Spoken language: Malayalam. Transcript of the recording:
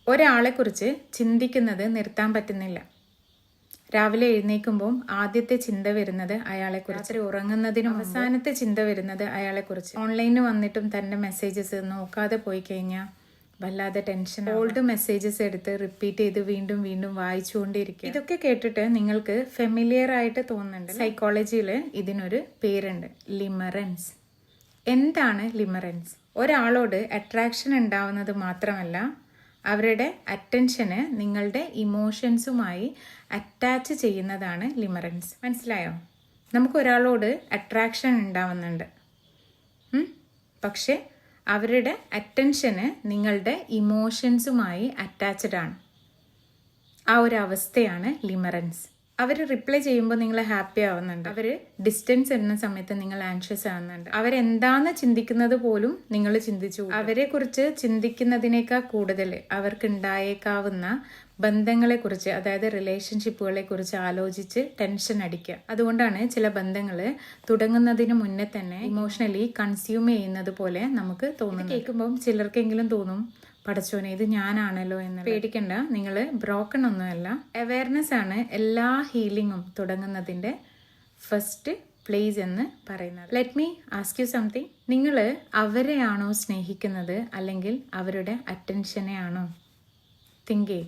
ഒരാളെക്കുറിച്ച് ചിന്തിക്കുന്നത് നിർത്താൻ പറ്റുന്നില്ല. രാവിലെ എഴുന്നേൽക്കുമ്പോൾ ആദ്യത്തെ ചിന്ത വരുന്നത് അയാളെക്കുറിച്ച്, രാത്രി ഉറങ്ങുന്നതിനും അവസാനത്തെ ചിന്ത വരുന്നത് അയാളെക്കുറിച്ച്. ഓൺലൈനിൽ വന്നിട്ടും തൻ്റെ മെസ്സേജസ് നോക്കാതെ പോയി കഴിഞ്ഞാൽ വല്ലാതെ ടെൻഷൻ. ഓൾഡ് മെസ്സേജസ് എടുത്ത് റിപ്പീറ്റ് ചെയ്ത് വീണ്ടും വീണ്ടും വായിച്ചുകൊണ്ടിരിക്കുക. ഇതൊക്കെ കേട്ടിട്ട് നിങ്ങൾക്ക് ഫെമിലിയർ ആയിട്ട് തോന്നുന്നുണ്ട്. സൈക്കോളജിയിൽ ഇതിനൊരു പേരുണ്ട്, ലിമറൻസ്. എന്താണ് ലിമറൻസ്? ഒരാളോട് അട്രാക്ഷൻ ഉണ്ടാവുന്നത് മാത്രമല്ല, അവരുടെ അറ്റൻഷന് നിങ്ങളുടെ ഇമോഷൻസുമായി അറ്റാച്ച് ചെയ്യുന്നതാണ് ലിമറൻസ്. മനസ്സിലായോ? നമുക്ക് ഒരാളോട് അട്രാക്ഷൻ ഉണ്ടാവുന്നുണ്ട്, പക്ഷെ അവരുടെ അറ്റൻഷന് നിങ്ങളുടെ ഇമോഷൻസുമായി അറ്റാച്ച്ഡ് ആണ്. ആ ഒരു അവസ്ഥയാണ് ലിമറൻസ്. അവർ റിപ്ലൈ ചെയ്യുമ്പോൾ നിങ്ങൾ ഹാപ്പി ആവുന്നുണ്ട്, അവർ ഡിസ്റ്റൻസ് ഇടുന്ന സമയത്ത് നിങ്ങൾ ആൻഷ്യസ് ആവുന്നുണ്ട്, അവരെന്താന്ന് ചിന്തിക്കുന്നത് പോലും നിങ്ങൾ ചിന്തിച്ചു. അവരെ കുറിച്ച് ചിന്തിക്കുന്നതിനേക്കാൾ കൂടുതൽ അവർക്ക് ഉണ്ടായേക്കാവുന്ന ബന്ധങ്ങളെക്കുറിച്ച്, അതായത് റിലേഷൻഷിപ്പുകളെ കുറിച്ച് ആലോചിച്ച് ടെൻഷൻ അടിക്കുക. അതുകൊണ്ടാണ് ചില ബന്ധങ്ങൾ തുടങ്ങുന്നതിന് മുന്നേ തന്നെ ഇമോഷണലി കൺസ്യൂം ചെയ്യുന്നത് പോലെ നമുക്ക് തോന്നുന്നത്. കേൾക്കുമ്പോൾ ചിലർക്കെങ്കിലും തോന്നും, പടച്ചോനെ ഇത് ഞാനാണല്ലോ എന്ന്. പേടിക്കണ്ട, നിങ്ങൾ ബ്രോക്കൺ ഒന്നുമല്ല. അവയർനെസ് ആണ് എല്ലാ ഹീലിങ്ങും തുടങ്ങുന്നതിൻ്റെ ഫസ്റ്റ് പ്ലേസ് എന്ന് പറയുന്നത്. Let me ask you something. നിങ്ങൾ അവരെയാണോ സ്നേഹിക്കുന്നത്, അല്ലെങ്കിൽ അവരുടെ അറ്റൻഷനെ ആണോ? തിങ്ക് ചെയ്യ്.